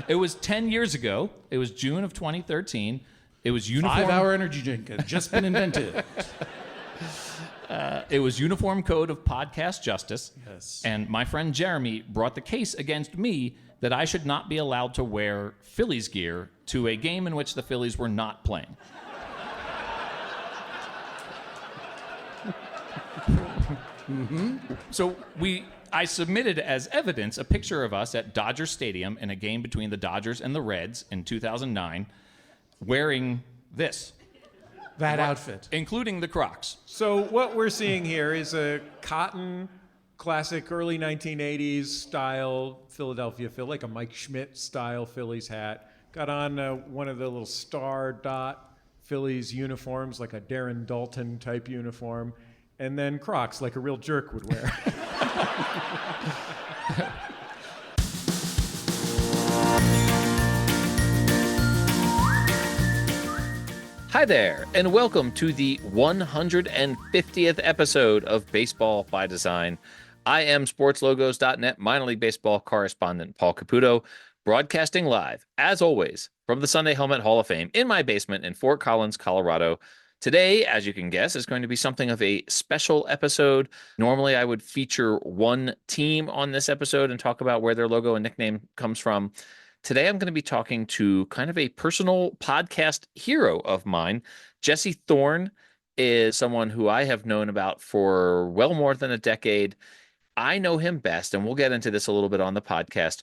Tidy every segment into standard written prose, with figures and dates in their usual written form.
It was 10 years ago. It was June of 2013. It was uniform. 5-hour energy drink had just been invented. It was Uniform Code of Podcast Justice. Yes. And my friend Jeremy brought the case against me that I should not be allowed to wear Phillies gear to a game in which the Phillies were not playing. So I submitted as evidence a picture of us at Dodger Stadium in a game between the Dodgers and the Reds in 2009 wearing this, That outfit. including the Crocs. So what we're seeing here is a cotton, classic early 1980s style Philadelphia Philly, like a Mike Schmidt style Phillies hat. Got on one of the little star dot Phillies uniforms, like a Darren Dalton type uniform, and then Crocs, like a real jerk would wear. Hi there, and welcome to the 150th episode of Baseball by Design. I am SportsLogos.net minor league baseball correspondent Paul Caputo, broadcasting live, as always, from the Sunday Helmet Hall of Fame in my basement in Fort Collins, Colorado. Today, as you can guess, is going to be something of a special episode. Normally, I would feature one team on this episode and talk about where their logo and nickname comes from. Today, I'm going to be talking to kind of a personal podcast hero of mine. Jesse Thorn is someone who I have known about for well more than a decade. I know him best, and we'll get into this a little bit on the podcast,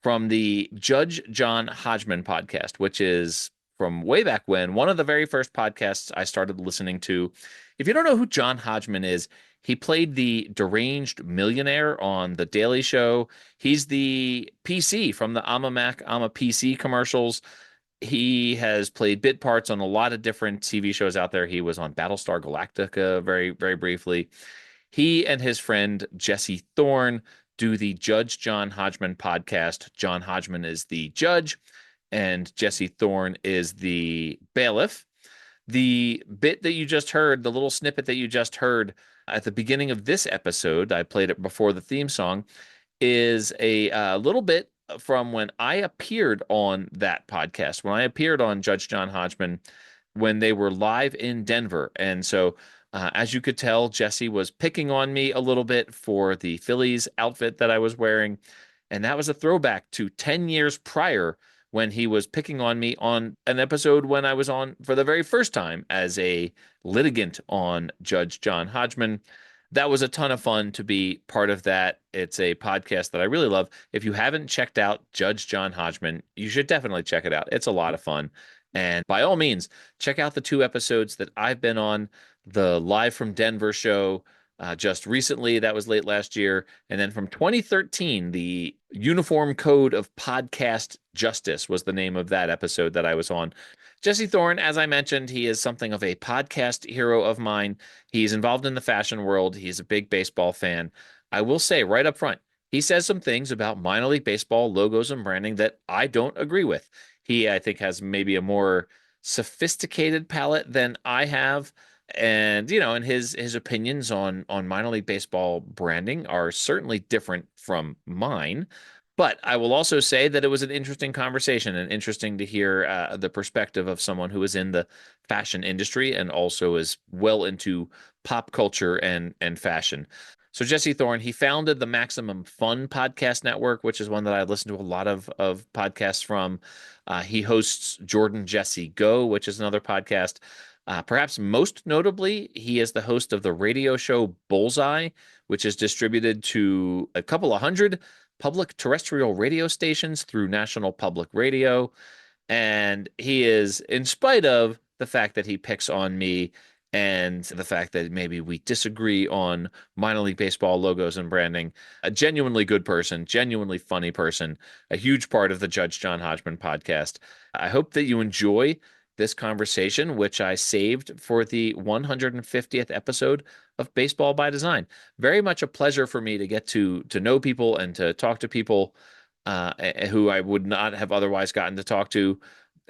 from the Judge John Hodgman podcast, which is from way back when, one of the very first podcasts I started listening to. If you don't know who John Hodgman is, he played the deranged millionaire on The Daily Show. He's the PC from the I'm a Mac, I'm a PC commercials. He has played bit parts on a lot of different TV shows out there. He was on Battlestar Galactica very, very briefly. He and his friend Jesse Thorn do the Judge John Hodgman podcast. John Hodgman is the judge, and Jesse Thorn is the bailiff. The bit that you just heard, the little snippet that you just heard at the beginning of this episode, I played it before the theme song, is a little bit from when I appeared on that podcast, when I appeared on Judge John Hodgman, when they were live in Denver. And so, as you could tell, Jesse was picking on me a little bit for the Phillies outfit that I was wearing. And that was a throwback to 10 years prior, when he was picking on me on an episode when I was on for the very first time as a litigant on Judge John Hodgman. That was a ton of fun to be part of that. It's a podcast that I really love. If you haven't checked out Judge John Hodgman, you should definitely check it out. It's a lot of fun. And by all means, check out the 2 episodes that I've been on, the Live from Denver show, just recently, that was late last year. And then from 2013, the Uniform Code of Podcast Justice was the name of that episode that I was on. Jesse Thorn, as I mentioned, he is something of a podcast hero of mine. He's involved in the fashion world. He's a big baseball fan. I will say right up front, he says some things about minor league baseball logos and branding that I don't agree with. He, I think, has maybe a more sophisticated palette than I have. And, you know, and his opinions on minor league baseball branding are certainly different from mine. But I will also say that it was an interesting conversation, and interesting to hear the perspective of someone who is in the fashion industry and also is well into pop culture and fashion. So Jesse Thorn, he founded the Maximum Fun Podcast Network, which is one that I listen to a lot of podcasts from. He hosts Jordan Jesse Go, which is another podcast. Perhaps most notably, he is the host of the radio show Bullseye, which is distributed to a couple of hundred public terrestrial radio stations through National Public Radio. And he is, in spite of the fact that he picks on me and the fact that maybe we disagree on minor league baseball logos and branding, a genuinely good person, genuinely funny person, a huge part of the Judge John Hodgman podcast. I hope that you enjoy this conversation, which I saved for the 150th episode of Baseball by Design. Very much a pleasure for me to get to know people and to talk to people who I would not have otherwise gotten to talk to.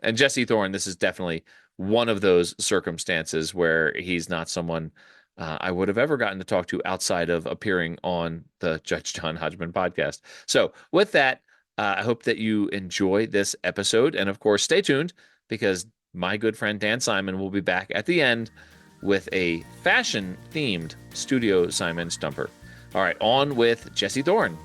And Jesse Thorn, this is definitely one of those circumstances where he's not someone I would have ever gotten to talk to outside of appearing on the Judge John Hodgman podcast. So with that, I hope that you enjoy this episode. And of course, stay tuned because my good friend Dan Simon will be back at the end with a fashion themed Studio Simon Stumper. All right, on with Jesse Thorn.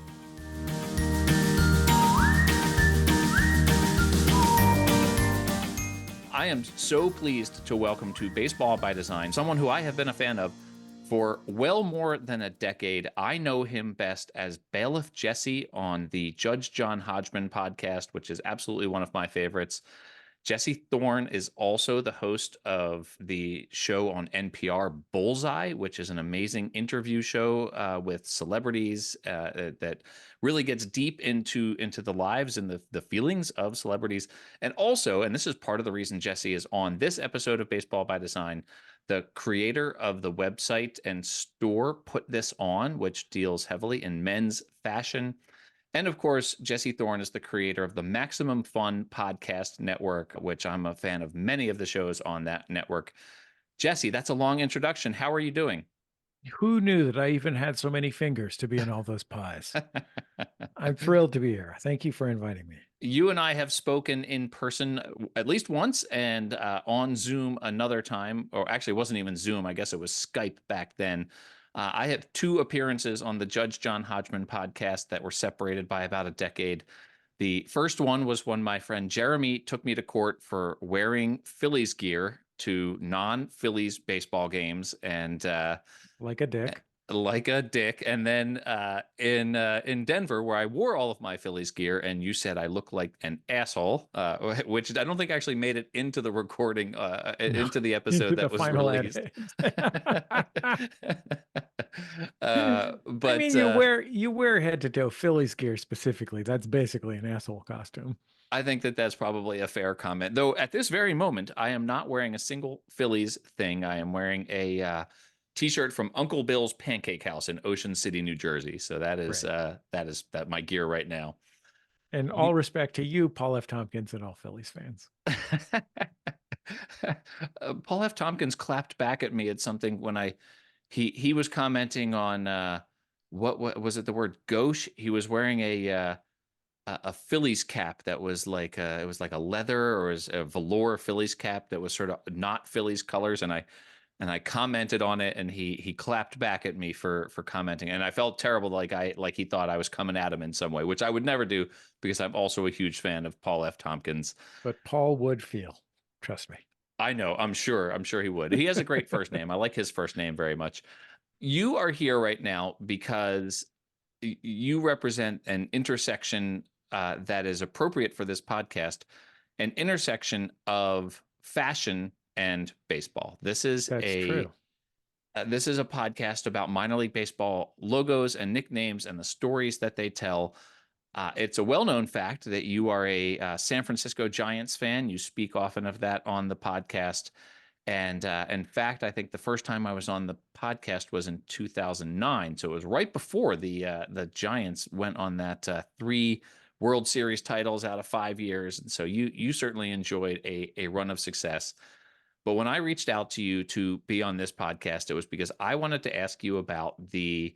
I am so pleased to welcome to Baseball by Design someone who I have been a fan of for well more than a decade. I know him best as Bailiff Jesse on the Judge John Hodgman podcast, which is absolutely one of my favorites. Jesse Thorn is also the host of the show on NPR Bullseye, which is an amazing interview show with celebrities that really gets deep into the lives and the feelings of celebrities. And also, and this is part of the reason Jesse is on this episode of Baseball by Design, the creator of the website and store Put This On, which deals heavily in men's fashion. And of course, Jesse Thorn is the creator of the Maximum Fun Podcast Network, which I'm a fan of many of the shows on that network. Jesse, that's a long introduction. How are you doing? Who knew that I even had so many fingers to be in all those pies? I'm thrilled to be here. Thank you for inviting me. You and I have spoken in person at least once and on Zoom another time, or actually, it wasn't even Zoom. I guess it was Skype back then. I have two appearances on the Judge John Hodgman podcast that were separated by about a decade. The first one was when my friend Jeremy took me to court for wearing Phillies gear to non-Phillies baseball games, and Like a dick. like a dick. And then in Denver, where I wore all of my Phillies gear, and you said I look like an asshole, which I don't think actually made it into the recording, into the episode that was released. But I mean, you wear head to toe Phillies gear specifically. That's basically an asshole costume. I think that that's probably a fair comment. Though at this very moment, I am not wearing a single Phillies thing. I am wearing a T-shirt from Uncle Bill's Pancake House in Ocean City, New Jersey. So that is that my gear right now. And all respect to you, Paul F. Tompkins, and all Phillies fans. Paul F. Tompkins clapped back at me at something when he was commenting on what was it, the word gauche? He was wearing a Phillies cap that was like it was like a leather or was a velour Phillies cap that was sort of not Phillies colors, and I commented on it, and he clapped back at me for commenting, and I felt terrible, like he thought I was coming at him in some way, which I would never do because I'm also a huge fan of Paul F. Tompkins. But Paul would feel, trust me. I know, I'm sure he would. He has a great first name. I like his first name very much. You are here right now because you represent an intersection that is appropriate for this podcast, an intersection of fashion and baseball. That's true. This is a podcast about minor league baseball logos and nicknames and the stories that they tell. It's a well-known fact that you are a San Francisco Giants fan. You speak often of that on the podcast. And in fact, I think the first time I was on the podcast was in 2009. So it was right before the Giants went on that 3 World Series titles out of 5 years. And so you certainly enjoyed a run of success. But when I reached out to you to be on this podcast, it was because I wanted to ask you about the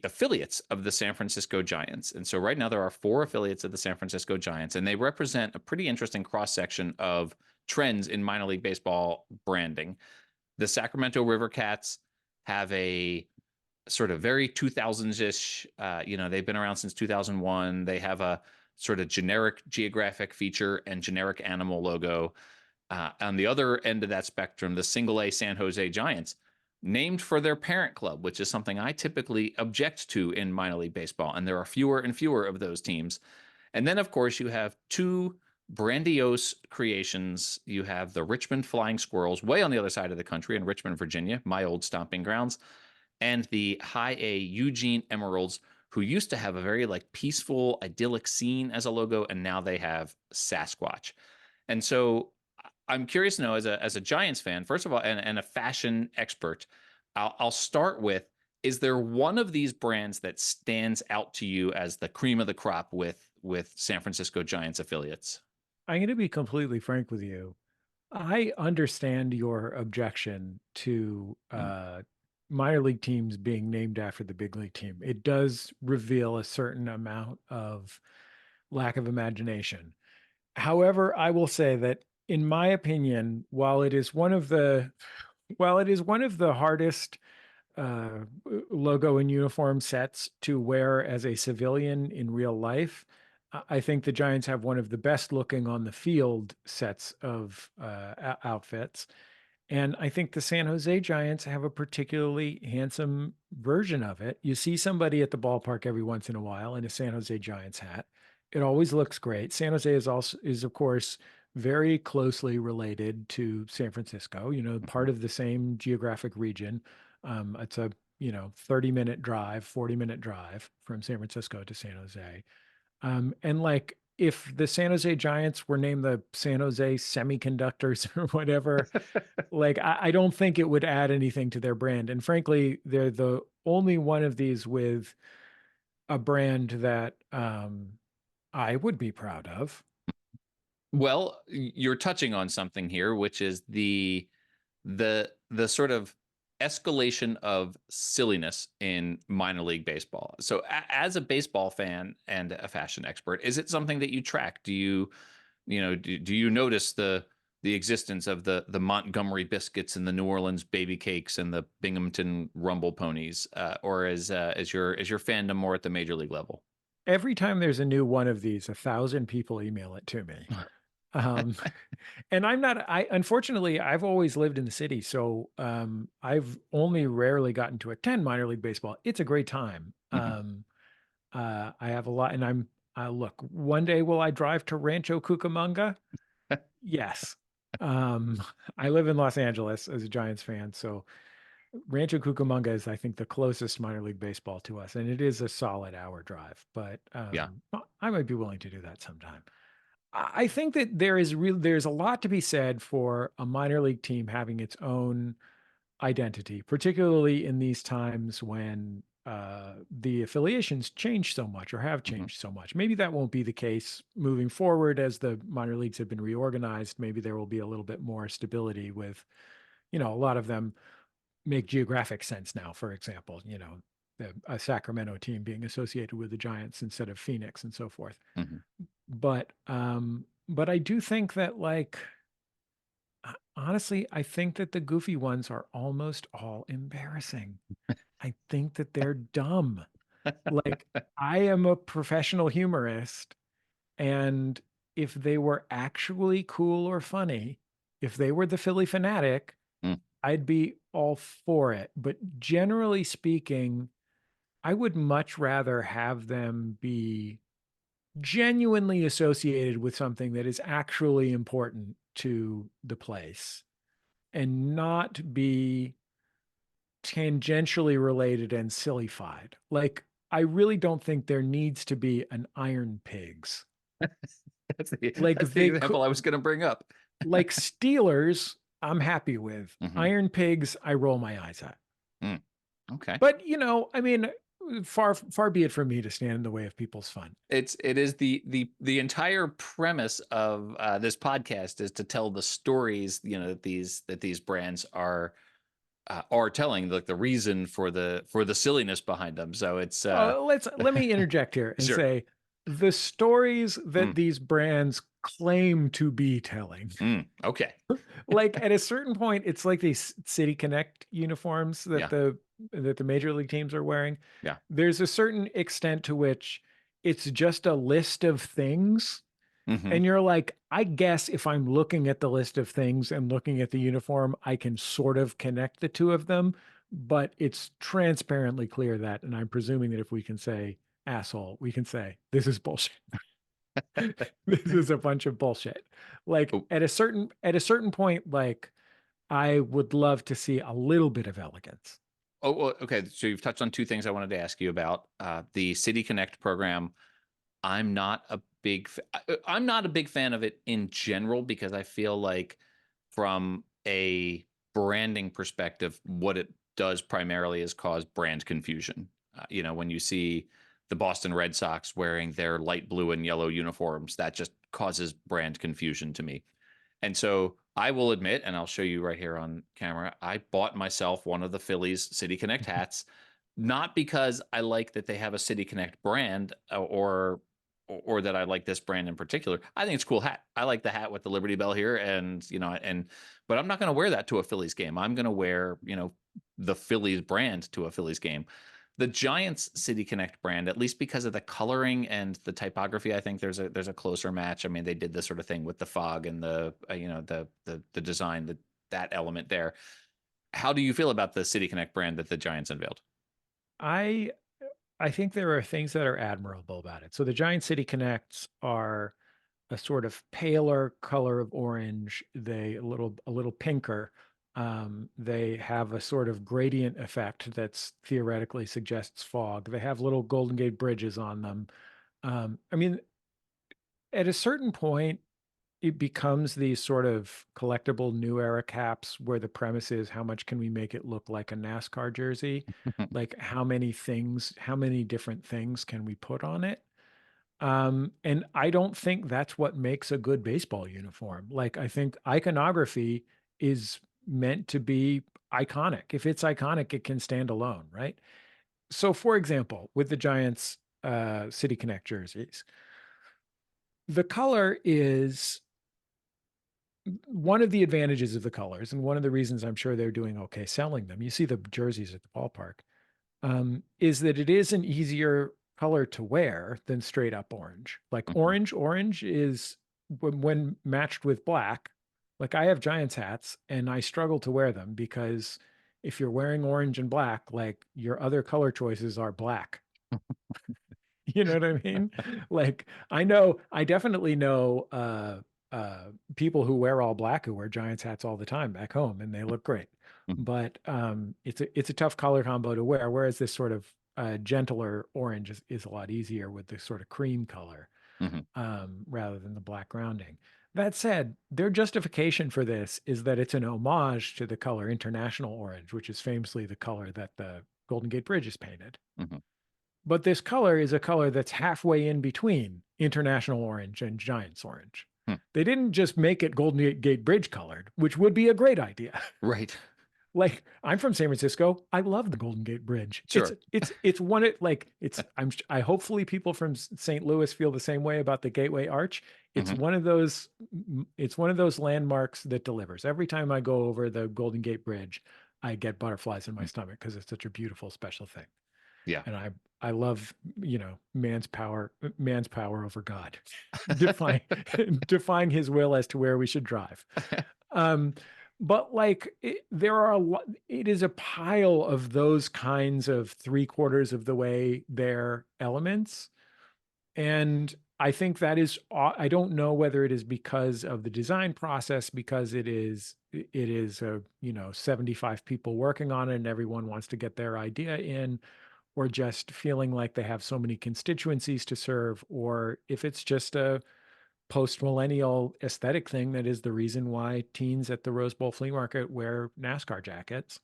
affiliates of the San Francisco Giants. And so right now there are 4 affiliates of the San Francisco Giants, and they represent a pretty interesting cross-section of trends in minor league baseball branding. The Sacramento River Cats have a sort of very 2000s-ish, they've been around since 2001. They have a sort of generic geographic feature and generic animal logo. On the other end of that spectrum, the single A San Jose Giants, named for their parent club, which is something I typically object to in minor league baseball. And there are fewer and fewer of those teams. And then, of course, you have 2 grandiose creations. You have the Richmond Flying Squirrels, way on the other side of the country in Richmond, Virginia, my old stomping grounds, and the High A Eugene Emeralds, who used to have a very peaceful, idyllic scene as a logo, and now they have Sasquatch. And so I'm curious to know, as a Giants fan, first of all, and a fashion expert, I'll start with: is there one of these brands that stands out to you as the cream of the crop with San Francisco Giants affiliates? I'm going to be completely frank with you. I understand your objection to minor league teams being named after the big league team. It does reveal a certain amount of lack of imagination. However, I will say that in my opinion, while it is one of the hardest uh, logo and uniform sets to wear as a civilian in real life, I think the Giants have one of the best looking on the field sets of outfits. And I think the San Jose Giants have a particularly handsome version of it. You see somebody at the ballpark every once in a while in a San Jose Giants hat. It always looks great. San Jose is of course very closely related to San Francisco, part of the same geographic region. It's a, 30-minute drive, 40-minute drive from San Francisco to San Jose. And like if the San Jose Giants were named the San Jose Semiconductors or whatever, like I don't think it would add anything to their brand. And frankly, they're the only one of these with a brand that I would be proud of. Well, you're touching on something here, which is the sort of escalation of silliness in minor league baseball. So, as a baseball fan and a fashion expert, is it something that you track? Do you notice the existence of the Montgomery biscuits and the New Orleans baby cakes and the Binghamton Rumble ponies, or is your fandom more at the major league level? Every time there's a new one of these, 1,000 people email it to me. Um, and unfortunately, I've always lived in the city. So I've only rarely gotten to attend minor league baseball. It's a great time. Mhm. I have a lot, and look, one day will I drive to Rancho Cucamonga? Yes. Um, I live in Los Angeles as a Giants fan. So Rancho Cucamonga is, I think, the closest minor league baseball to us. And it is a solid hour drive, but Yeah. I might be willing to do that sometime. I think that there's a lot to be said for a minor league team having its own identity, particularly in these times when the affiliations change so much or have Mhm. changed so much. Maybe that won't be the case moving forward as the minor leagues have been reorganized. Maybe there will be a little bit more stability with, a lot of them make geographic sense now. For example, a Sacramento team being associated with the Giants instead of Phoenix and so forth. Mhm. But I do think that like honestly, I think that the goofy ones are almost all embarrassing. I think that they're dumb. Like I am a professional humorist, and if they were actually cool or funny, if they were the Philly Fanatic, Mm. I'd be all for it. But generally speaking, I would much rather have them be genuinely associated with something that is actually important to the place and not be tangentially related and sillified. Like, I really don't think there needs to be an Iron Pigs. Like That's the they example could, I was going to bring up. like Steelers, I'm happy with. Mhm. Iron Pigs, I roll my eyes at. Mm. Okay. But I mean, far be it from me to stand in the way of people's fun. It is the entire premise of this podcast is to tell the stories, that these brands are telling, like the reason for the silliness behind them. So it's Well, let me interject here and sure. say the stories that Mm, these brands claim to be telling. okay. Like at a certain point, it's like these City Connect uniforms Yeah. that the major league teams are wearing. Yeah. There's a certain extent to which it's just a list of things. Hmm. And you're like, I guess if I'm looking at the list of things and looking at the uniform, I can sort of connect the two of them. But it's transparently clear that, and I'm presuming that if we can say asshole, we can say this is bullshit. This is a bunch of bullshit. Like Oh, at a certain point, like I would love to see a little bit of elegance. oh, well, okay. So you've touched on two things I wanted to ask you about. The City Connect program. I'm not a big fan of it in general because I feel like from a branding perspective, what it does primarily is cause brand confusion. When you see the Boston Red Sox wearing their light blue and yellow uniforms, that just causes brand confusion to me. And so I will admit, and I'll show you right here on camera, I bought myself one of the Phillies City Connect hats, not because I like that they have a City Connect brand or or that I like this brand in particular. I think it's a cool hat. I like the hat with the Liberty Bell here, and but I'm not going to wear that to a Phillies game. I'm going to wear the Phillies brand to a Phillies game. The Giants City Connect brand, at least because of the coloring and the typography, I think there's a closer match. I mean, they did this sort of thing with the fog and the the design, that element there. How do you feel about the City Connect brand that the Giants unveiled? I I think there are things that are admirable about it. So the Giant City Connects are a sort of paler color of orange. They a little pinker. They have a sort of gradient effect that's theoretically suggests fog. They have little Golden Gate bridges on them. I mean, at a certain point, it becomes these sort of collectible new era caps where the premise is how much can we make it look like a NASCAR jersey? Like how many different things can we put on it? And I don't think that's what makes a good baseball uniform. Like, I think iconography is meant to be iconic. If it's iconic, it can stand alone, right? So, for example, with the Giants City Connect jerseys, the color is one of the advantages of the colors, and one of the reasons I'm sure they're doing okay selling them. You see the jerseys at the ballpark, is that it is an easier color to wear than straight up orange. Like Mhm. orange is when matched with black. Like I have Giants hats and I struggle to wear them because if you're wearing orange and black, like your other color choices are black. You know what I mean? Like I definitely know people who wear all black who wear Giants hats all the time back home and they look great. Mhm. But it's a tough color combo to wear, whereas this sort of gentler orange is a lot easier with the sort of cream color Mhm. rather than the black grounding. That said, their justification for this is that it's an homage to the color international orange, which is famously the color that the Golden Gate Bridge is painted. Mhm. But this color is a color that's halfway in between international orange and Giants orange. Hmm. They didn't just make it Golden Gate Bridge colored, which would be a great idea. Right. Like I'm from San Francisco. I love the Golden Gate Bridge. It's Sure. it's it's one it like it's I hopefully people from St. Louis feel the same way about the Gateway Arch. It's Mhm. one of those it's one of those landmarks that delivers. Every time I go over the Golden Gate Bridge, I get butterflies in my stomach because it's such a beautiful special thing. Yeah. And I love, man's power over God. define define his will as to where we should drive. Um, but like there are a lot, it is a pile of those kinds of three-quarters of the way there elements. And I think that is, I don't know whether it is because of the design process, because it is 75 people working on it and everyone wants to get their idea in, or just feeling like they have so many constituencies to serve, or if it's just a post millennial aesthetic thing that is the reason why teens at the Rose Bowl flea market wear NASCAR jackets.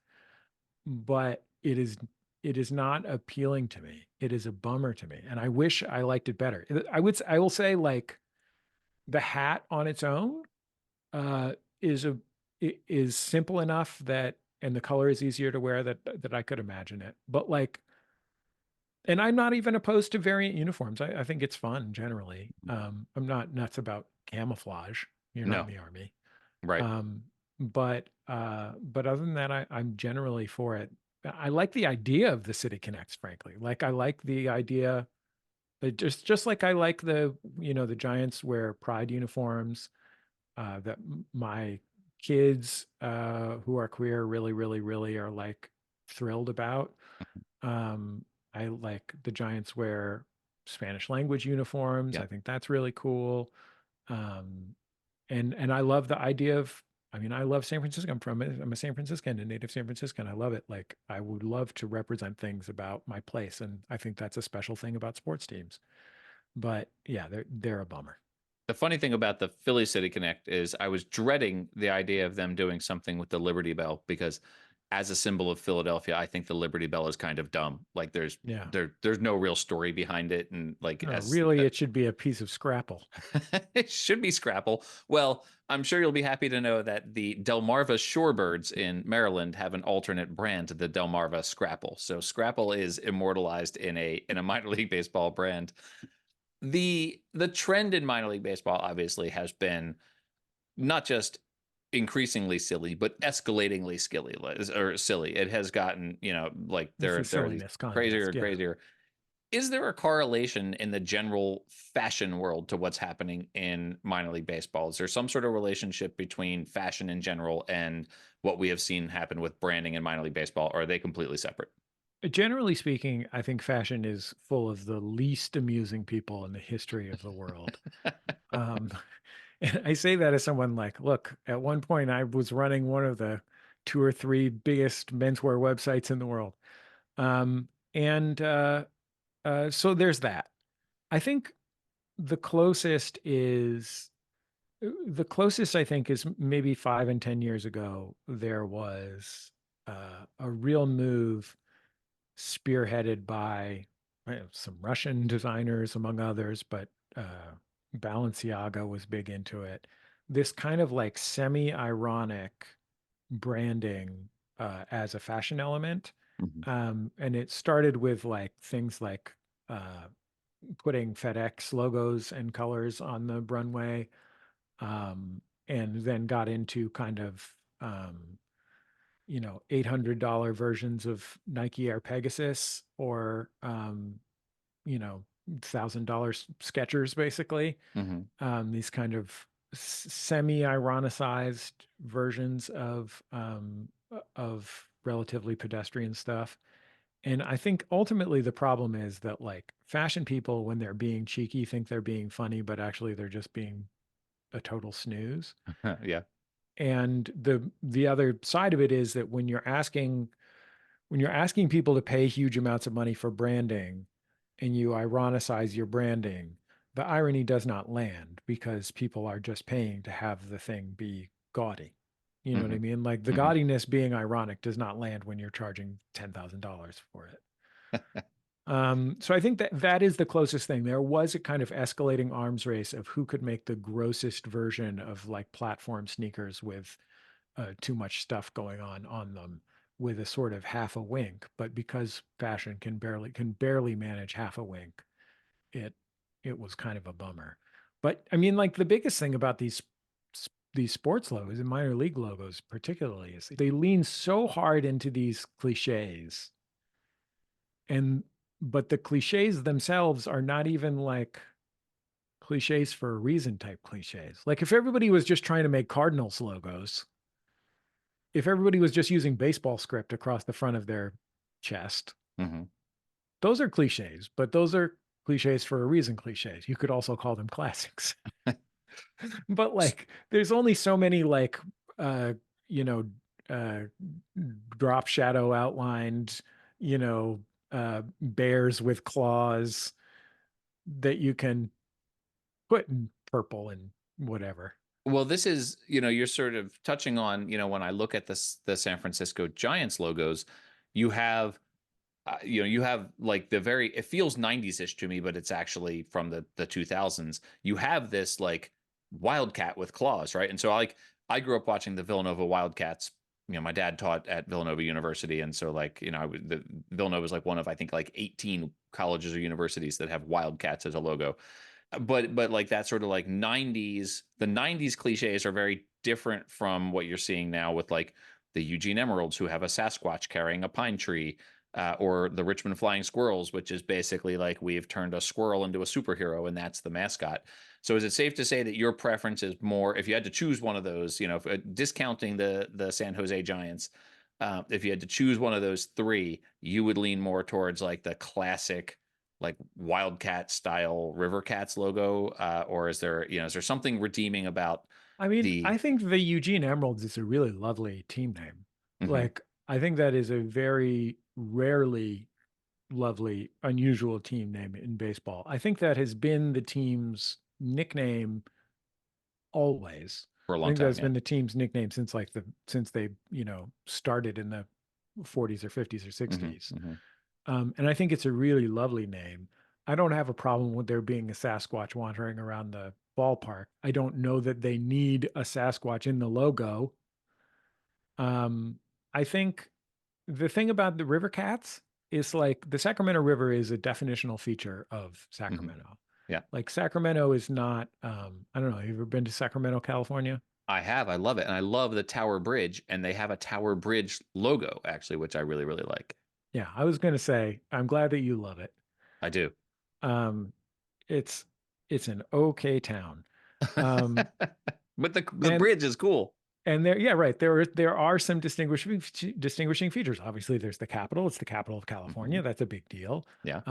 But it is not appealing to me. It is a bummer to me. And I wish I liked it better. I will say like the hat on its own uh is a is simple enough that and the color is easier to wear that I could imagine it. But like and I'm not even opposed to variant uniforms. I think it's fun generally. I'm not nuts about camouflage. You're not in No. the army. Right. Um, but other than that, I'm generally for it. I like the idea of the City Connects, frankly. Like I like the idea that just like I like the Giants wear pride uniforms, that my kids who are queer really, really, really are like thrilled about. Um, I like the Giants wear Spanish language uniforms. Yeah. I think that's really cool. Um, and I love the idea of, I mean, I love San Francisco. I'm a San Franciscan, a native San Franciscan. I love it. Like I would love to represent things about my place. And I think that's a special thing about sports teams. But yeah, they're a bummer. The funny thing about the Philly City Connect is I was dreading the idea of them doing something with the Liberty Bell because as a symbol of Philadelphia, I think the Liberty Bell is kind of dumb. Like Yeah. there's no real story behind it and like as Really, it should be a piece of scrapple. it should be Scrapple. Well, I'm sure you'll be happy to know that the Delmarva Shorebirds in Maryland have an alternate brand to the Delmarva Scrapple. So Scrapple is immortalized in a minor league baseball brand. The trend in minor league baseball obviously has been not just increasingly silly, but escalatingly silly. It has gotten, like It's a there are these silliness crazier contest. and Yeah. crazier. Is there a correlation in the general fashion world to what's happening in minor league baseball? Is there some sort of relationship between fashion in general and what we have seen happen with branding in minor league baseball, or are they completely separate? Generally speaking, I think fashion is full of the least amusing people in the history of the world. Um, and I say that as someone like, look, at one point I was running one of the two or three biggest menswear websites in the world. And so there's that. I think the closest is the closest I think is maybe 5 and 10 years ago, there was a real move spearheaded by some Russian designers, among others, but Balenciaga was big into it. This kind of like semi-ironic branding as a fashion element. Mhm. And it started with like things like uh, putting FedEx logos and colors on the runway, and then got into kind of $800 versions of Nike Air Pegasus, or $1,000 Skechers, basically. Mhm. These kind of semi-ironicized versions of relatively pedestrian stuff. And I think ultimately the problem is that like fashion people, when they're being cheeky, think they're being funny, but actually they're just being a total snooze. Yeah. And the other side of it is that when you're asking people to pay huge amounts of money for branding and you ironicize your branding, the irony does not land because people are just paying to have the thing be gaudy. You know what I Hmm. mean? Like the Hmm. gaudiness being ironic does not land when you're charging $10,000 for it. So I think that that is the closest thing. There was a kind of escalating arms race of who could make the grossest version of like platform sneakers with too much stuff going on them, with a sort of half a wink. But because fashion can barely manage half a wink, it it was kind of a bummer. But I mean, like the biggest thing about these sports logos and minor league logos particularly is they lean so hard into these cliches, and but the cliches themselves are not even like cliches for a reason type cliches. Like if everybody was just trying to make Cardinals logos, if everybody was just using baseball script across the front of their chest, Hmm. those are cliches, but those are cliches for a reason cliches. You could also call them classics. But like there's only so many like uh you know uh drop shadow outlined, you know bears with claws that you can put in purple and whatever. Well, this is, you're sort of touching on, when I look at the San Francisco Giants logos, you have you have like it feels 90s-ish to me, but it's actually from the 2000s. You have this like wildcat with claws, right? And so I grew up watching the Villanova Wildcats. My dad taught at Villanova University, and so like, the Villanova is like one of, I think, like 18 colleges or universities that have wildcats as a logo. But like that sort of like 90s, the 90s cliches are very different from what you're seeing now with like the Eugene Emeralds, who have a Sasquatch carrying a pine tree, or the Richmond Flying Squirrels, which is basically like we've turned a squirrel into a superhero and that's the mascot. So is it safe to say that your preference is more, if you had to choose one of those, discounting the San Jose Giants, if you had to choose one of those three, you would lean more towards like the classic, like Wildcat style River Cats logo, or is there something redeeming about I mean, the? I think the Eugene Emeralds is a really lovely team name. Mhm. Like, I think that is a very rarely lovely, unusual team name in baseball. I think that has been the team's nickname always. For a I long think time? that's Yeah. been the team's nickname since they, started in the 40s or 50s or Hmm. 60s. Hmm. And I think it's a really lovely name. I don't have a problem with there being a Sasquatch wandering around the ballpark. I don't know that they need a Sasquatch in the logo. Um, I think the thing about the River Cats is like the Sacramento River is a definitional feature of Hmm. Sacramento. Yeah. Like Sacramento is not, I don't know, have you ever been to Sacramento, California? I have. I love it. And I love the Tower Bridge. And they have a Tower Bridge logo, actually, which I really, really like. Yeah, I was going to say, I'm glad that you love it. I do. Um, it's it's an okay town. Um, But the and bridge is cool. and there, yeah, right. There are some distinguishing features. Obviously, there's the Capitol. It's the capital of Hmm. California. That's a big deal. Yeah.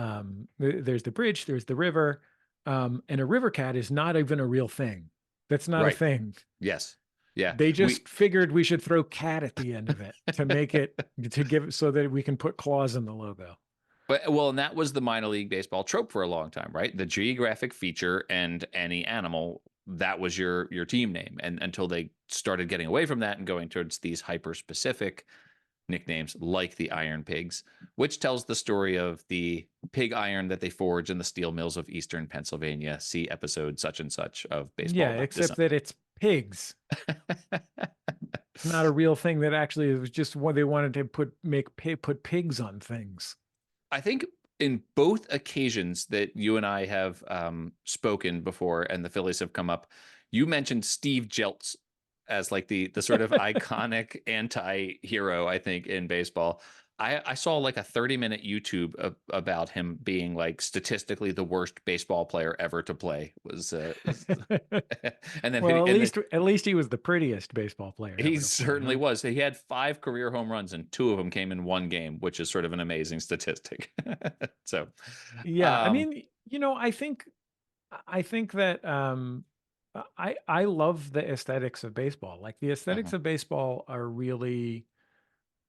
There's the bridge. There's the river. And a river cat is not even a real thing. That's not a Right. thing. Yes. Yeah. They We just figured we should throw cat at the end of it to make it to give it so that we can put claws in the logo. But well, and that was the minor league baseball trope for a long time, right? The geographic feature and any animal, that was your team name. And until they started getting away from that and going towards these hyper specific nicknames like the Iron Pigs, which tells the story of the pig iron that they forge in the steel mills of eastern Pennsylvania. See episode such and such of Baseball Yeah, by except Design. that it's pigs. It's not a real thing that actually it was just what they wanted to put pigs on things. I think in both occasions that you and I have spoken before and the Phillies have come up, you mentioned Steve Jeltz as like the sort of iconic anti-hero, I think, in baseball. I saw like a 30-minute YouTube about him being like statistically the worst baseball player ever to play and then Well, hitting, and then at least he was the prettiest baseball player he ever to play, certainly huh? was. He had 5 career home runs, and 2 of them came in one game, which is sort of an amazing statistic. So, Yeah, I um, mean, I think that I love the aesthetics of baseball. Like the aesthetics mhm, of baseball are really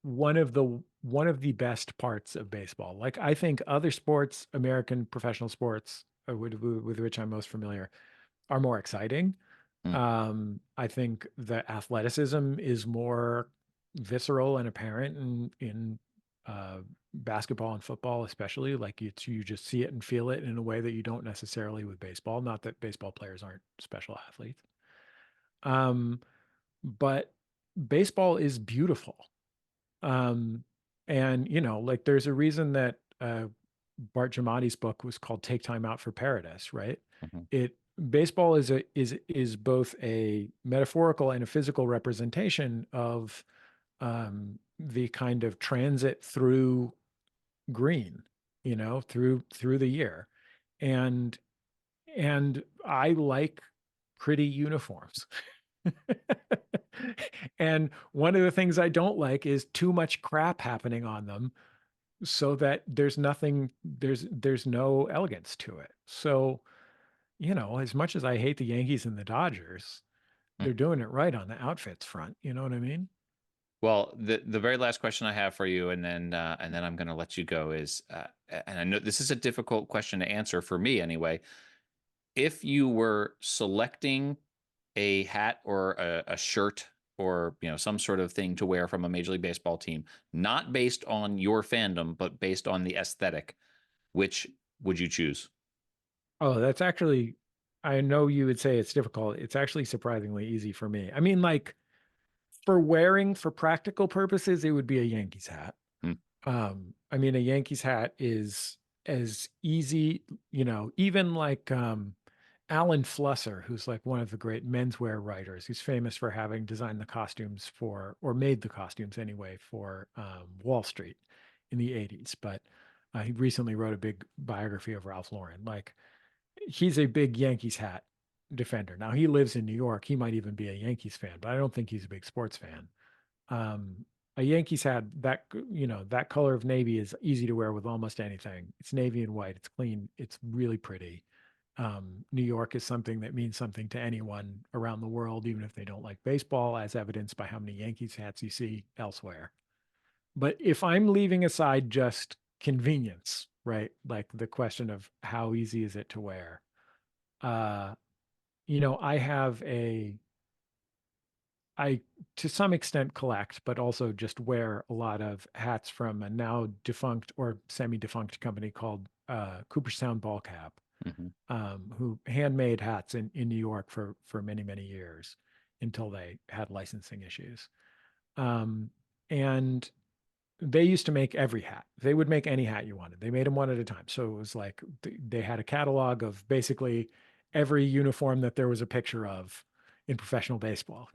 one of the best parts of baseball. Like I think other sports, American professional sports, with which I'm most familiar, are more exciting. mm, I think the athleticism is more visceral and apparent in uh, basketball and football, especially. Like you just see it and feel it in a way that you don't necessarily with baseball. Not that baseball players aren't special athletes, um, but baseball is beautiful. Um, and like there's a reason that Bart Giamatti's book was called "Take Time Out for Paradise," right? mhm. It Baseball is both a metaphorical and a physical representation of the kind of transit through green, through the year, and I like pretty uniforms. And one of the things I don't like is too much crap happening on them so that there's no elegance to it. So, as much as I hate the Yankees and the Dodgers, Mm. they're doing it right on the outfits front. You know what I mean? Well, the very last question I have for you, and then I'm going to let you go is, and I know this is a difficult question to answer for me anyway. If you were selecting a hat or a shirt or some sort of thing to wear from a Major League Baseball team, not based on your fandom, but based on the aesthetic, which would you choose? Oh, that's actually, I know you would say it's difficult. It's actually surprisingly easy for me. I mean, like for wearing for practical purposes, it would be a Yankees hat. Hmm. I mean, a Yankees hat is as easy, even like Alan Flusser, who's like one of the great menswear writers. He's famous for having designed the costumes or made the costumes anyway, for Wall Street in the 80s. But he recently wrote a big biography of Ralph Lauren. Like, he's a big Yankees hat defender. Now, he lives in New York. He might even be a Yankees fan, but I don't think he's a big sports fan. A Yankees hat, that color of navy is easy to wear with almost anything. It's navy and white. It's clean. It's really pretty. New York is something that means something to anyone around the world, even if they don't like baseball, as evidenced by how many Yankees hats you see elsewhere. But if I'm leaving aside just convenience, right? Like the question of how easy is it to wear? Uh, I have I to some extent collect, but also just wear a lot of hats from a now defunct or semi-defunct company called Cooperstown Ball Cap, Mhm. who handmade hats in New York for many, many years until they had licensing issues. Um, and they used to make every hat. They would make any hat you wanted. They made them one at a time. So it was like they had a catalog of basically every uniform that there was a picture of in professional baseball,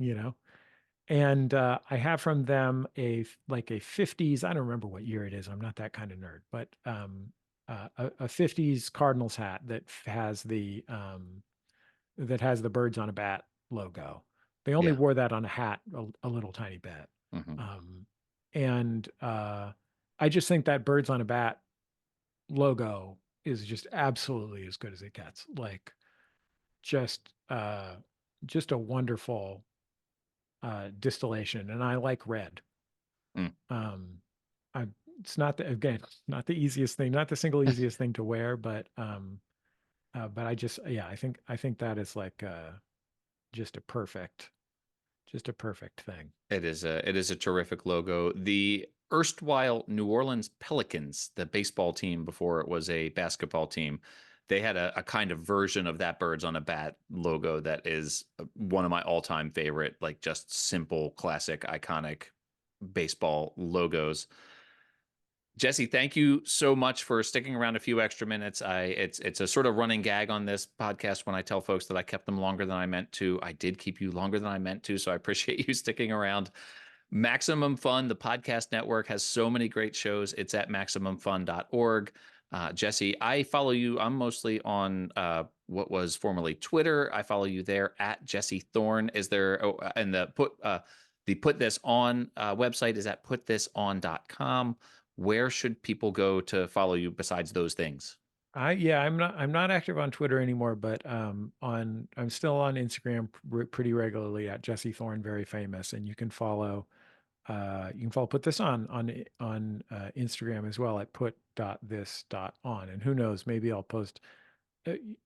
And I have from them like a 50s, I don't remember what year it is. I'm not that kind of nerd, but a 50s Cardinals hat that has the birds on a bat logo. They only Yeah. wore that on a hat a little tiny bit. Mhm. And I just think that birds on a bat logo is just absolutely as good as it gets. Like just just a wonderful distillation, and I like red. Mm. I it's not the, again not the easiest thing, not the single easiest thing to wear, but I just I think that is like just a perfect just a perfect thing. It is a terrific logo. The erstwhile New Orleans Pelicans, the baseball team before it was a basketball team, they had a kind of version of that birds on a bat logo that is one of my all-time favorite, like just simple, classic, iconic baseball logos. Jesse, thank you so much for sticking around a few extra minutes. It's a sort of running gag on this podcast when I tell folks that I kept them longer than I meant to. I did keep you longer than I meant to, so I appreciate you sticking around. Maximum Fun, the podcast network, has so many great shows. It's at maximumfun.org. Jesse, I follow you. I'm mostly on what was formerly Twitter. I follow you there at Jesse Thorn. Is there, and the Put This On website is at putthison.com. Where should people go to follow you besides those things? I'm not active on Twitter anymore, but I'm still on Instagram pretty regularly at Jesse Thorn, very famous, and you can follow Put This on Instagram as well at put.this.on. And who knows, maybe I'll post.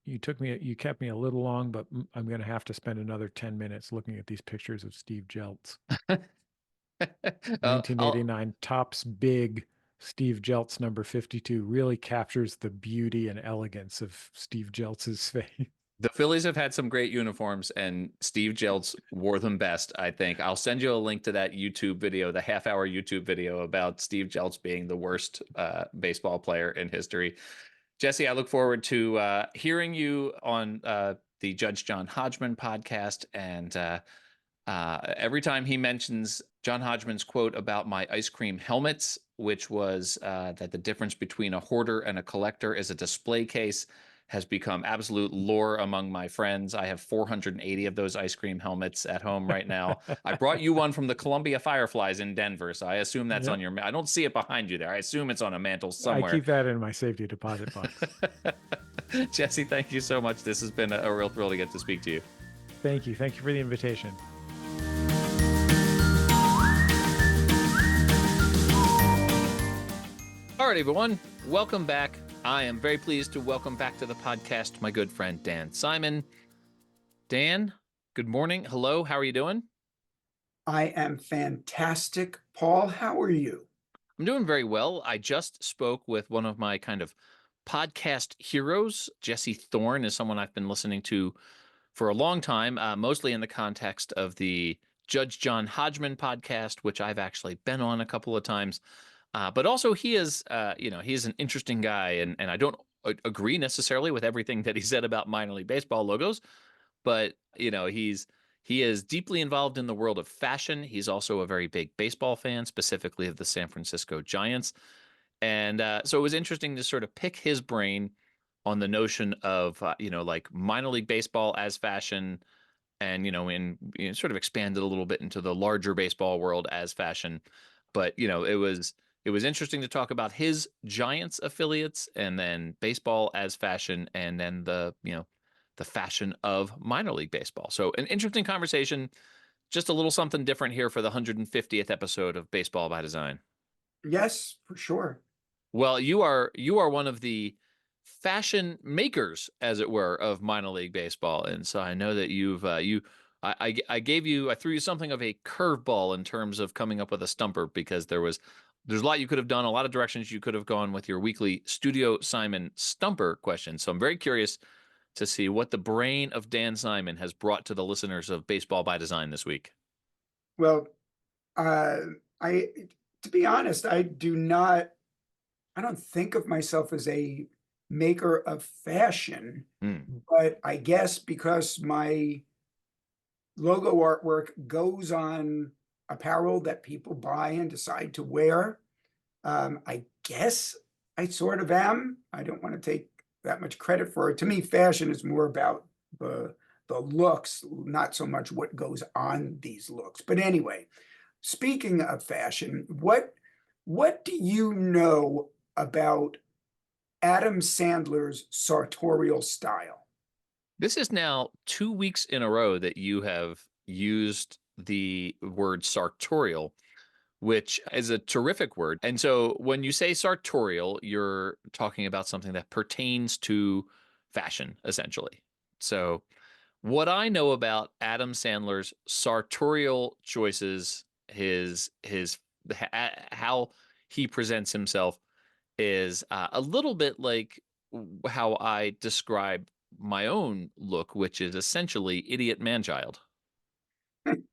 You kept me a little long, but I'm going to have to spend another 10 minutes looking at these pictures of Steve Jeltz. I'll 1989 Topps Big Steve Jeltz number 52 really captures the beauty and elegance of Steve Jeltz's face. The Phillies have had some great uniforms, and Steve Jeltz wore them best, I think. I'll send you a link to that YouTube video, the half-hour YouTube video about Steve Jeltz being the worst baseball player in history. Jesse, I look forward to hearing you on the Judge John Hodgman podcast. And every time he mentions John Hodgman's quote about my ice cream helmets, which was that the difference between a hoarder and a collector is a display case, has become absolute lore among my friends. I have 480 of those ice cream helmets at home right now. I brought you one from the Columbia Fireflies in Denver, so I assume that's Yep. on your. I don't see it behind you there. I assume it's on a mantle I somewhere. keep that in my safety deposit box. Jesse, thank you so much. This has been a real thrill to get to speak to you. Thank you. Thank you for the invitation. All right, everyone, welcome back. I am very pleased to welcome back to the podcast my good friend Dan Simon. Dan, good morning. Hello, how are you doing? I am fantastic. Paul, how are you? I'm doing very well. I just spoke with one of my kind of podcast heroes. Jesse Thorn is someone I've been listening to for a long time, mostly in the context of the Judge John Hodgman podcast, which I've actually been on a couple of times. But also he is an interesting guy, and I don't agree necessarily with everything that he said about minor league baseball logos, but he is deeply involved in the world of fashion. He's also a very big baseball fan, specifically of the San Francisco Giants. And so it was interesting to sort of pick his brain on the notion of, like minor league baseball as fashion, and, sort of expanded a little bit into the larger baseball world as fashion. But, it was interesting to talk about his Giants affiliates, and then baseball as fashion, and then the fashion of minor league baseball. So an interesting conversation, just a little something different here for the 150th episode of Baseball by Design. Yes, for sure. Well, you are one of the fashion makers, as it were, of minor league baseball, and so I know that I threw you something of a curveball in terms of coming up with a stumper, because there's a lot you could have done, a lot of directions you could have gone with your weekly Studio Simon stumper question. So I'm very curious to see what the brain of Dan Simon has brought to the listeners of Baseball by Design this week. Well, I to be honest, I don't think of myself as a maker of fashion, Hmm. but I guess because my logo artwork goes on apparel that people buy and decide to wear, I guess I sort of am. I don't want to take that much credit for it. To me, fashion is more about the looks, not so much what goes on these looks. But anyway, speaking of fashion, what do you know about Adam Sandler's sartorial style? This is now 2 weeks in a row that you have used the word sartorial, which is a terrific word. And so when you say sartorial, you're talking about something that pertains to fashion, essentially. So what I know about Adam Sandler's sartorial choices, how he presents himself is a little bit like how I describe my own look, which is essentially idiot man-child.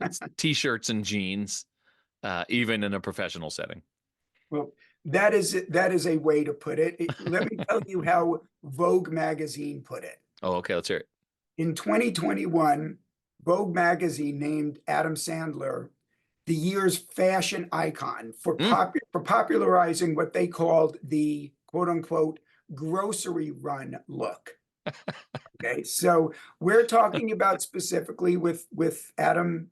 It's t-shirts and jeans, even in a professional setting. Well, that is a way to put it. Let me tell you how Vogue magazine put it. Oh, okay, let's hear it. In 2021, Vogue magazine named Adam Sandler the year's fashion icon Mm. for popularizing what they called the quote unquote grocery run look. Okay, so we're talking about specifically with Adam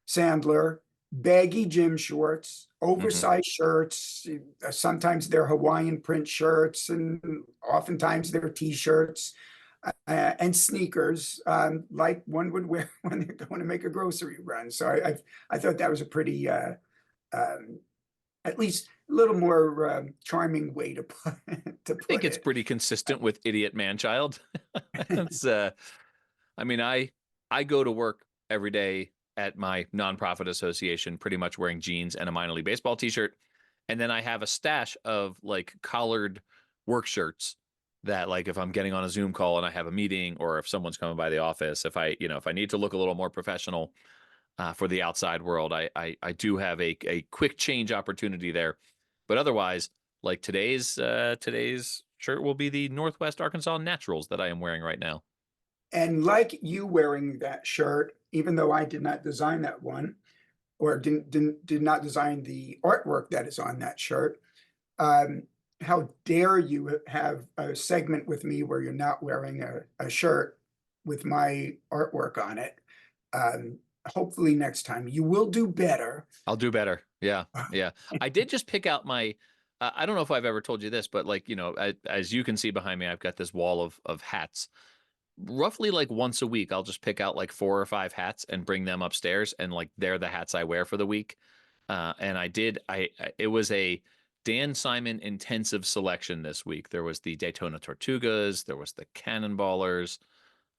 Sandler, baggy gym shorts, Hmm. oversized shirts. Sometimes they're Hawaiian print shirts, and oftentimes they're t-shirts and sneakers, like one would wear when they're going to make a grocery run. So I thought that was a pretty, um, at least a little more charming way to put I think it's it. pretty consistent with idiot man-child. It's I mean, I go to work every day at my nonprofit association, pretty much wearing jeans and a minor league baseball t-shirt. And then I have a stash of like collared work shirts that like if I'm getting on a Zoom call and I have a meeting or if someone's coming by the office, if I need to look a little more professional for the outside world, I do have a quick change opportunity there. But otherwise, like today's shirt will be the Northwest Arkansas Naturals that I am wearing right now. And like you wearing that shirt, even though I did not design that one, or did not design the artwork that is on that shirt, um, how dare you have a segment with me where you're not wearing a shirt with my artwork on it? Um, Hopefully next time you will do better. I'll do better. Yeah. Yeah. I did just pick out my I don't know if I've ever told you this, but like, as you can see behind me, I've got this wall of hats. Roughly like once a week, I'll just pick out like 4 or 5 hats and bring them upstairs and like they're the hats I wear for the week. And it was a Dan Simon intensive selection this week. There was the Daytona Tortugas, there was the Cannonballers,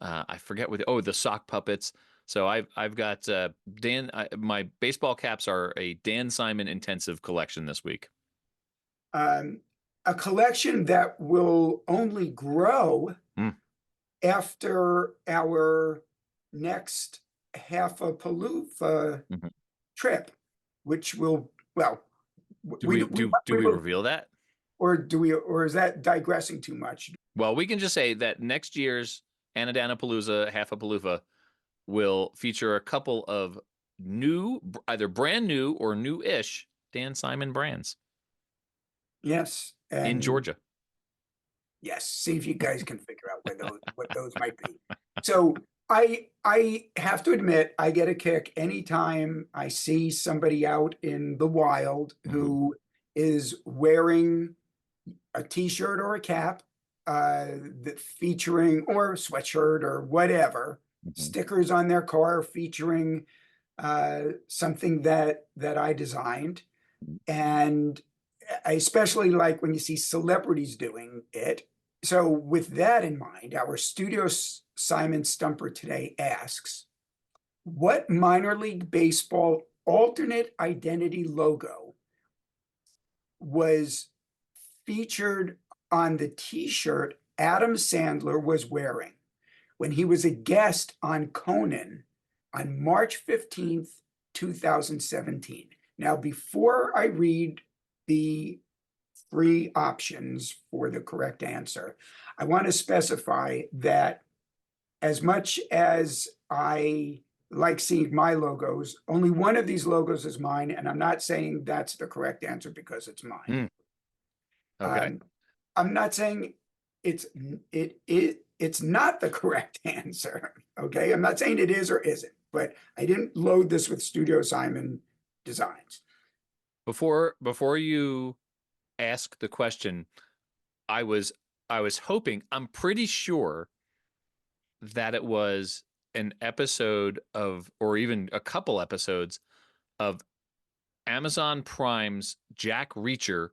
I forget the sock puppets. So I've got my baseball caps are a Dan Simon intensive collection this week. Um, a collection that will only grow Mm. after our next half a Palooza Mhm. trip, which will, well, Do we do we we will, reveal that? or do we, or is that digressing too much? Well, we can just say that next year's Anadana Half a Palooza will feature a couple of new, either brand new or new-ish Dan Simon brands Yes, in and Georgia. yes, see if you guys can figure out what those might be. So I have to admit I get a kick anytime I see somebody out in the wild Mhm. who is wearing a t-shirt or a cap that featuring or a sweatshirt or whatever, Mhm. stickers on their car featuring something that I designed. And I especially like when you see celebrities doing it. So, with that in mind, our studio Simon Stumper today asks, what minor league baseball alternate identity logo was featured on the t-shirt Adam Sandler was wearing when he was a guest on Conan on March 15th, 2017? Now, before I read the three options for the correct answer, I want to specify that as much as I like seeing my logos, only one of these logos is mine, and I'm not saying that's the correct answer because it's mine. Hmm. Okay. I'm not saying it's it's not the correct answer. Okay, I'm not saying it is or isn't, but I didn't load this with Studio Simon designs. Before you ask the question, I was I was hoping, I'm pretty sure that it was an episode of, or even a couple episodes of Amazon Prime's Jack Reacher,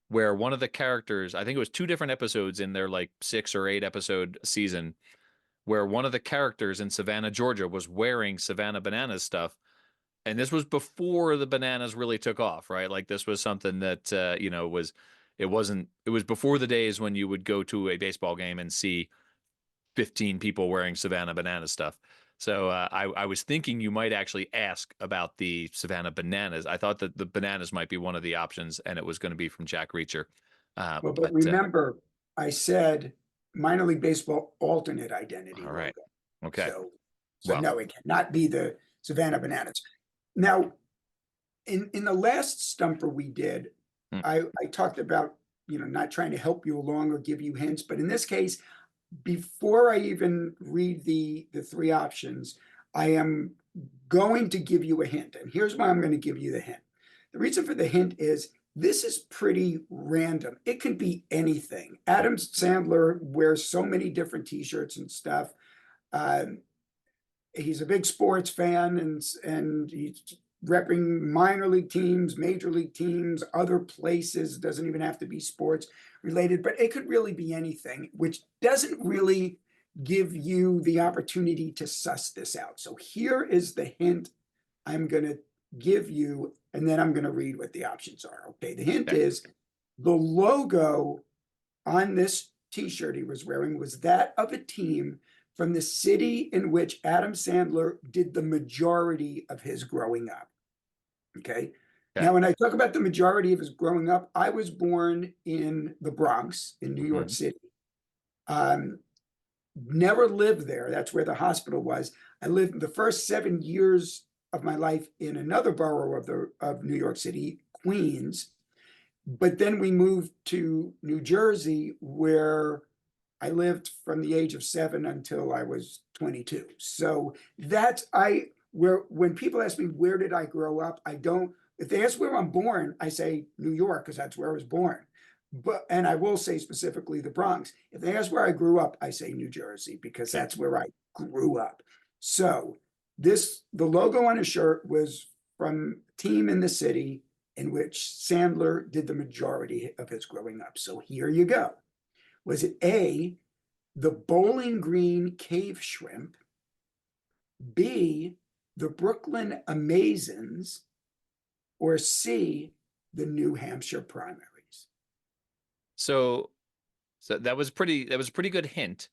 where one of the characters, I think it was two different episodes in their like 6 or 8 episode season, where one of the characters in Savannah, Georgia was wearing Savannah Bananas stuff. And this was before the bananas really took off, right? Like this was something that, it was before the days when you would go to a baseball game and see 15 people wearing Savannah Banana stuff. So I was thinking you might actually ask about the Savannah Bananas. I thought that the bananas might be one of the options, and it was going to be from Jack Reacher. Well, but But remember, I said minor league baseball alternate identity all right, logo. okay. So Well, no, it cannot be the Savannah Bananas. Now, in the last stumper we did, hmm, I talked about, not trying to help you along or give you hints, but in this case, before I even read the three options, I am going to give you a hint. And here's why I'm going to give you the hint. The reason for the hint is this is pretty random. It could be anything. Adam Sandler wears so many different t-shirts and stuff. Um, he's a big sports fan, and he's repping minor league teams, major league teams, other places. Doesn't even have to be sports related, but it could really be anything, which doesn't really give you the opportunity to suss this out. So here is the hint I'm going to give you, and then I'm going to read what the options are. Okay, the hint okay. is the logo on this t-shirt he was wearing was that of a team from the city in which Adam Sandler did the majority of his growing up. Okay. Okay. Now, when I talk about the majority of his growing up, I was born in the Bronx in New York Mhm. City. Um, Never lived there. That's where the hospital was. I lived the first 7 years of my life in another borough of New York City, Queens. But then we moved to New Jersey, where I lived from the age of 7 until I was 22. So that's where when people ask me where did I grow up, I don't. If they ask where I'm born, I say New York because that's where I was born. And I will say specifically the Bronx. If they ask where I grew up, I say New Jersey because Okay. that's where I grew up. So the logo on his shirt was from a team in the city in which Sandler did the majority of his growing up. So here you go. Was it A, the Bowling Green cave shrimp, B, the Brooklyn Amazons, or C, the New Hampshire primaries? So that was a pretty good hint.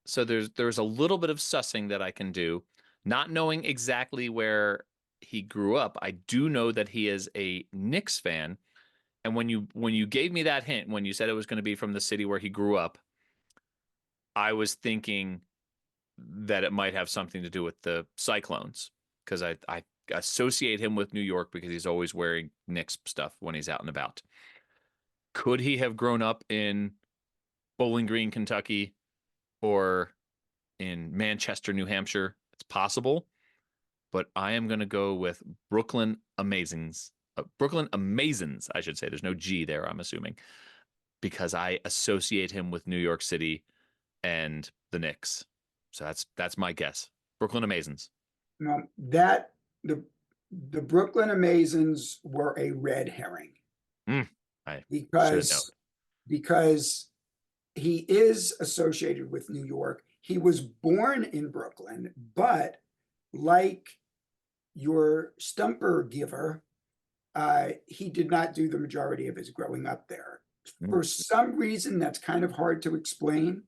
So there's a little bit of sussing that I can do, not knowing exactly where he grew up. I do know that he is a Knicks fan, and when you gave me that hint, when you said it was going to be from the city where he grew up, I was thinking that it might have something to do with the Cyclones, because I associate him with New York because he's always wearing Knicks stuff when he's out and about. Could he have grown up in Bowling Green, Kentucky, or in Manchester, New Hampshire? It's possible, but I am going to go with Brooklyn Amazons. Brooklyn Amazons, I should say. There's no G there, I'm assuming, because I associate him with New York City and the Knicks. So that's my guess. Brooklyn Amazons. Now, that the Brooklyn Amazons were a red herring Mm, I should have known. because because he is associated with New York. He was born in Brooklyn, but like your stumper giver, he did not do the majority of his growing up there. Mm. For some reason, that's kind of hard to explain.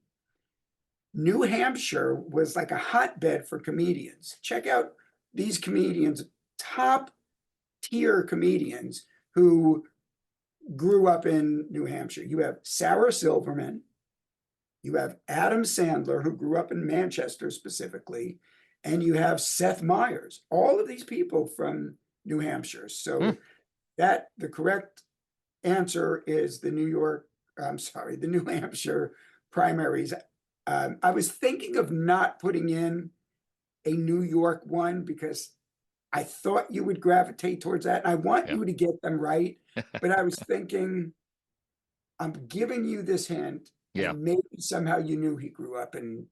New Hampshire was like a hotbed for comedians. Check out these comedians, top tier comedians who grew up in New Hampshire. You have Sarah Silverman, you have Adam Sandler, who grew up in Manchester specifically, and you have Seth Meyers. All of these people from New Hampshire. So that the correct answer is the New Hampshire primaries. I was thinking of not putting in a New York one because I thought you would gravitate towards that. And I want Yeah. you to get them right, but I was thinking, I'm giving you this hint, Yeah. and maybe somehow you knew he grew up in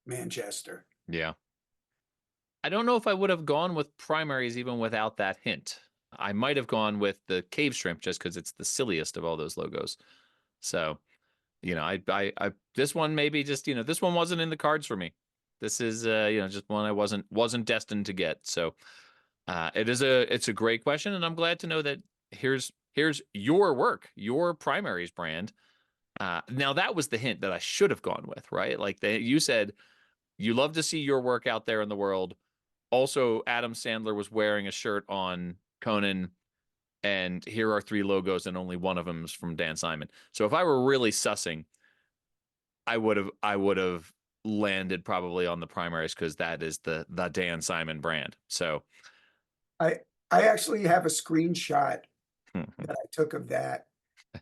Manchester. Yeah. I don't know if I would have gone with primaries even without that hint. I might have gone with the cave shrimp just because it's the silliest of all those logos. So, I this one maybe just, this one wasn't in the cards for me. This is, just one I wasn't destined to get. So, it's a great question, and I'm glad to know that here's your work, your primaries brand. Now that was the hint that I should have gone with, right? Like you said, you love to see your work out there in the world. Also, Adam Sandler was wearing a shirt on Conan, and here are 3 logos, and only one of them is from Dan Simon. So if I were really sussing, I would have landed probably on the primaries because that is the Dan Simon brand. So I actually have a screenshot that I took of that.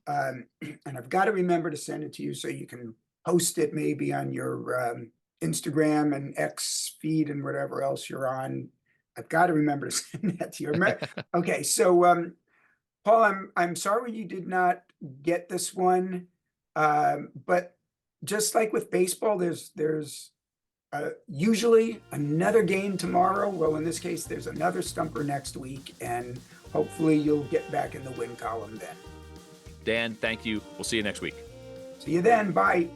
And I've got to remember to send it to you so you can post it maybe on your Instagram and X feed and whatever else you're on. I've got to remember to send that to you. Okay, so Paul, I'm sorry you did not get this one, but just like with baseball, there's usually another game tomorrow. Well, in this case, there's another stumper next week, and hopefully you'll get back in the win column then. Dan, thank you. We'll see you next week. See you then. Bye.